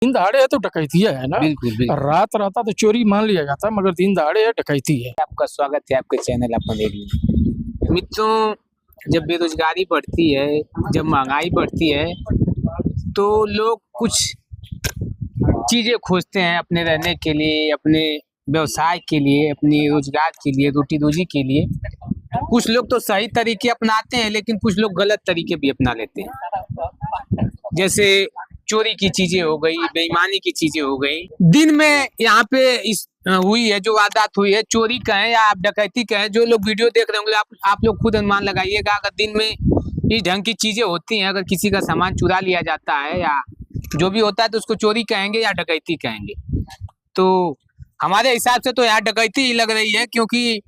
दिन दहाड़े है तो डकैतिया है ना। बिल्कुल बिल्कुल। रात रहता तो चोरी मान लिया जाता, मगर दिन दहाड़े है, डकैती है। आपका स्वागत है आपके चैनल अपन रेडियो। मित्रों, जब बेरोजगारी बढ़ती है, जब महंगाई बढ़ती है, तो लोग कुछ चीजें खोजते हैं अपने रहने के लिए, अपने व्यवसाय के लिए, अपनी रोजगार के लिए, रोटी रोजी के लिए। कुछ लोग तो सही तरीके अपनाते हैं, लेकिन कुछ लोग गलत तरीके भी अपना लेते हैं। जैसे चोरी की चीजें हो गई, बेईमानी की चीजें हो गई। दिन में यहाँ पे इस हुई है जो वारदात हुई है, चोरी कहें या आप डकैती कहें, जो लोग वीडियो देख रहे होंगे आप लोग खुद अनुमान लगाइएगा। अगर दिन में इस ढंग की चीजें होती हैं, अगर किसी का सामान चुरा लिया जाता है या जो भी होता है, तो उसको चोरी कहेंगे या डकैती कहेंगे। तो हमारे हिसाब से तो यहाँ डकैती ही लग रही है, क्योंकि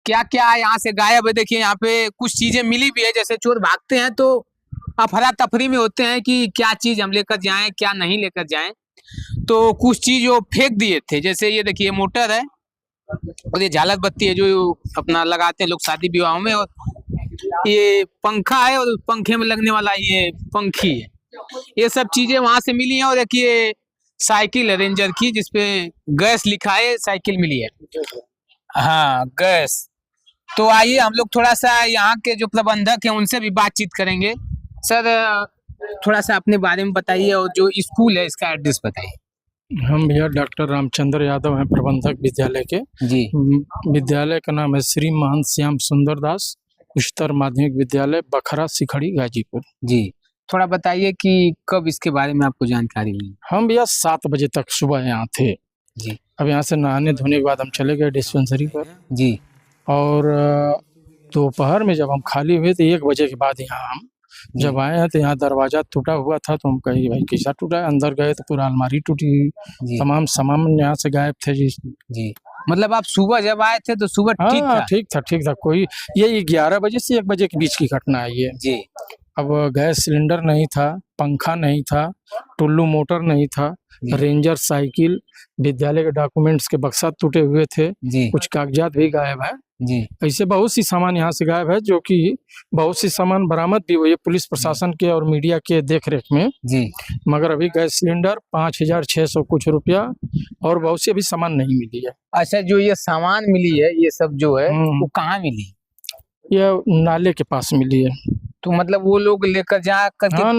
क्या क्या यहाँ से गायब है। देखिए यहाँ पे कुछ चीजें मिली भी है, जैसे चोर भागते हैं तो अफरा तफरी में होते हैं कि क्या चीज हम लेकर जाएं, क्या नहीं लेकर जाएं। तो कुछ चीज वो फेंक दिए थे, जैसे ये देखिए मोटर है और ये झालर बत्ती है जो अपना लगाते हैं लोग शादी विवाह में, और ये पंखा है और पंखे में लगने वाला ये पंखी है। ये सब चीजें वहां से मिली हैं। और एक ये साइकिल है रेंजर की, जिसपे गैस लिखा है, साइकिल मिली है। हाँ, गैस। तो आइए हम लोग थोड़ा सा यहाँ के जो प्रबंधक हैं उनसे भी बातचीत करेंगे। सर, थोड़ा सा अपने बारे में बताइए और जो स्कूल है इसका एड्रेस बताइए। हम भैया डॉक्टर रामचंद्र यादव हैं, प्रबंधक विद्यालय के। जी। विद्यालय का नाम है श्री महंत श्याम सुंदर दास उच्चतर माध्यमिक विद्यालय, बखरा, सिखड़ी, गाजीपुर। जी, थोड़ा बताइए कि कब इसके बारे में आपको जानकारी हुई। हम भैया 7 बजे तक सुबह यहाँ थे जी। अब यहाँ से नहाने धोने के बाद हम चले गए डिस्पेंसरी पर। जी। और दोपहर में जब हम खाली हुए तो 1 बजे के बाद यहाँ हम जब आए हैं तो यहाँ दरवाजा टूटा हुआ था। तो हम कहे भाई कैसा टूटा है, अंदर गए तो पूरा अलमारी टूटी, तमाम सामान यहाँ से गायब थे। जी जी, मतलब आप सुबह जब आए थे तो सुबह ठीक था? ठीक था। कोई ये 11 बजे से 1 बजे के बीच की घटना है ये। जी। अब गैस सिलेंडर नहीं था, पंखा नहीं था, टुल्लू मोटर नहीं था, रेंजर साइकिल, विद्यालय के डॉक्यूमेंट्स के बक्सा टूटे हुए थे, कुछ कागजात भी गायब है। जी, ऐसे बहुत सी सामान यहाँ से गायब है, जो कि बहुत सी सामान बरामद भी हुई है पुलिस प्रशासन के और मीडिया के देखरेख में। जी, मगर अभी गैस सिलेंडर 5,600 कुछ रुपया और बहुत सी अभी सामान नहीं मिली है। अच्छा, जो ये सामान मिली है, ये सब जो है वो कहाँ मिली? ये नाले के पास मिली है। तो मतलब वो लोग लेकर जा कर, हाँ,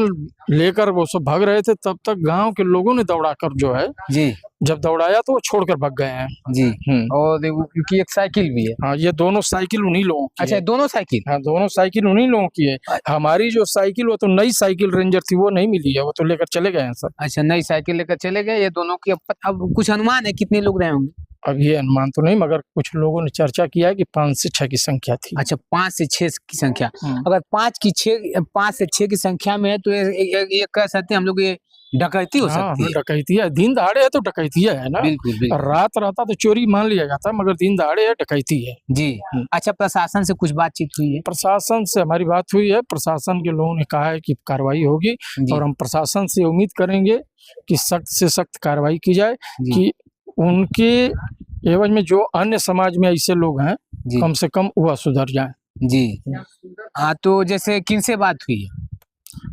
लेकर वो सब भाग रहे थे, तब तक गांव के लोगों ने दौड़ाकर जो है, जी, जब दौड़ाया तो वो छोड़कर भाग गए हैं। जी। और क्योंकि एक साइकिल भी है। हाँ, ये दोनों साइकिल उन्हीं लोगों की। अच्छा, दोनों साइकिल? हाँ, दोनों साइकिल उन्हीं लोगों की है। हमारी जो साइकिल वो तो नई साइकिल रेंजर थी, वो नहीं मिली है, वो तो लेकर चले गए हैं सब। अच्छा, नई साइकिल लेकर चले गए। ये दोनों की अब कुछ अनुमान है कितने लोग रहे होंगे? अब ये अनुमान तो नहीं, मगर कुछ लोगों ने चर्चा किया है कि 5 से 6 की संख्या थी। अच्छा, 5 से 6 की संख्या। अगर 5 से 6 की संख्या में है तो ये कह सकते हैं हम लोग ये डकैती हो सकती है। डकैती है, दिन दहाड़े है तो डकैती है ना। बिल्कुल बिल्कुल। रात रहता तो चोरी मान लिया जाता, मगर दिन दहाड़े है, डकैती है। जी। अच्छा, प्रशासन से कुछ बातचीत हुई है? प्रशासन से हमारी बात हुई है। प्रशासन के लोगों ने कहा है कि कार्रवाई होगी, और हम प्रशासन से उम्मीद करेंगे कि सख्त से सख्त कार्रवाई की जाए, कि उनके एवज में जो अन्य समाज में ऐसे लोग हैं कम से कम वह सुधर जाए। जी। हाँ, तो जैसे किन से बात हुई है?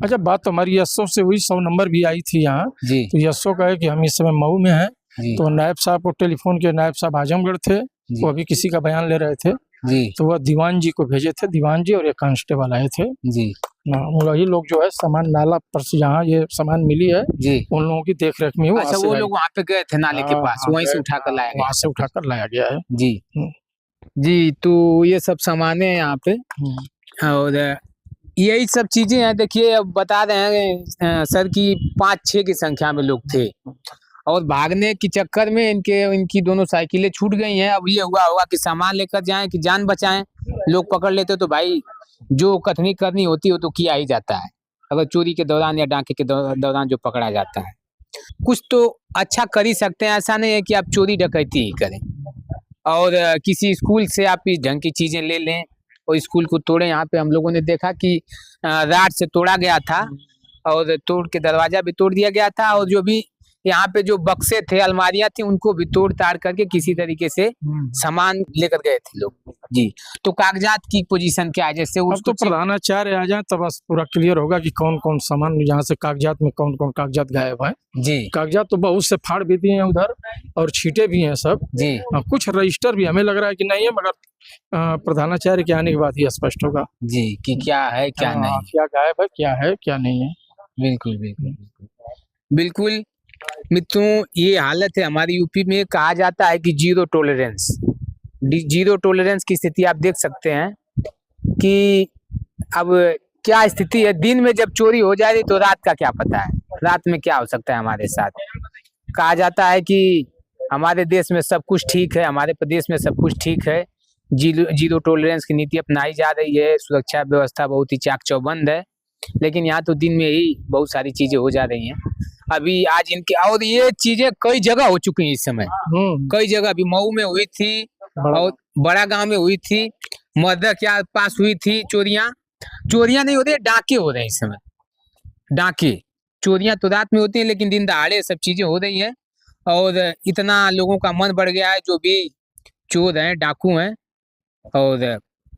अच्छा, बात तो हमारी यशो से हुई, 100 नंबर भी आई थी यहाँ। तो यशो कहे कि हम इस समय मऊ में हैं। तो नायब साहब को टेलीफोन किया, नायब साहब आजमगढ़ थे, वो अभी किसी का बयान ले रहे थे। तो वह दीवान जी को भेजे थे, दीवान जी और एक कांस्टेबल आए थे। जी, वही लोग जो है सामान नाला पर से जहाँ ये सामान मिली है, जी, उन लोगों की देख रेख में। अच्छा, वो लोग वहाँ पे गए थे नाले के पास, वहीं से उठाकर लाया गया? वहाँ से उठाकर लाया गया है। जी। जी, तो ये सब सामान है यहाँ पे, और यही सब चीजें हैं। देखिए, अब बता रहे हैं सर की 5-6 की संख्या में लोग थे, और भागने के चक्कर में इनकी दोनों साइकिलें छूट गई हैं। अब ये हुआ होगा कि सामान लेकर जाएं कि जान बचाएं। लोग पकड़ लेते तो भाई जो कथनी करनी होती है वो तो किया ही जाता है, अगर चोरी के दौरान या डाके के दौरान जो पकड़ा जाता है। कुछ तो अच्छा कर ही सकते हैं, ऐसा नहीं है कि आप चोरी डकैती ही करें। और किसी स्कूल से आप इस ढंग की चीजें ले लें और स्कूल को तोड़ें। यहाँ पे हम लोगों ने देखा कि राड से तोड़ा गया था, और तोड़ के दरवाजा भी तोड़ दिया गया था, और जो भी यहाँ पे जो बक्से थे, अलमारियां थी, उनको भी तोड़ ताड़ करके किसी तरीके से सामान लेकर गए थे लोग जी। तो कागजात की पोजीशन क्या है? जैसे अब उसको तो प्रधानाचार्य आ जाए तो बस पूरा क्लियर होगा कि कौन कौन सामान यहाँ से कागजात में कौन कौन कागजात गायब है। जी कागजात तो बहुत से फाड़ भी दिए हैं उधर और छीटे भी हैं सब जी कुछ रजिस्टर भी हमें लग रहा है कि नहीं है, मगर प्रधानाचार्य के आने के बाद ही स्पष्ट होगा जी कि क्या है क्या नहीं। क्या गायब है क्या नहीं है। बिल्कुल बिल्कुल बिल्कुल मित्रों, ये हालत है हमारी यूपी में। कहा जाता है कि जीरो टॉलरेंस की स्थिति आप देख सकते हैं कि अब क्या स्थिति है। दिन में जब चोरी हो जाए तो रात का क्या पता है, रात में क्या हो सकता है हमारे साथ। कहा जाता है कि हमारे देश में सब कुछ ठीक है, हमारे प्रदेश में सब कुछ ठीक है, जीरो टॉलरेंस की नीति अपनाई जा रही है, सुरक्षा व्यवस्था बहुत ही चाक चौबंद है, लेकिन यहाँ तो दिन में ही बहुत सारी चीजें हो जा रही हैं। अभी आज इनके और ये चीजें कई जगह हो चुकी हैं इस समय, कई जगह। अभी मऊ में हुई थी और बड़ा गांव में हुई थी, मदर के पास हुई थी। चोरियां नहीं हो रही, डाके हो रहे हैं इस समय। डाके, चोरियां तो रात में होती हैं, लेकिन दिन दहाड़े सब चीजें हो रही हैं। और इतना लोगों का मन बढ़ गया है, जो भी चोर हैं, डाकू हैं। और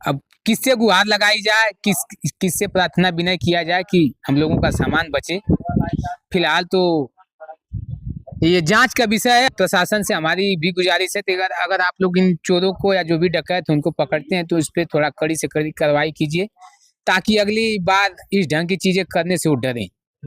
अब किससे गुहार लगाई जाए, किससे प्रार्थना विनय किया जाए कि हम लोगों का सामान बचे। फिलहाल तो ये जांच का विषय है। प्रशासन से हमारी भी गुजारिश है कि अगर आप लोग इन चोरों को या जो भी डकैत उनको पकड़ते हैं तो इस पे थोड़ा कड़ी से कड़ी कार्रवाई कीजिए, ताकि अगली बार इस ढंग की चीजें करने से वो डरें।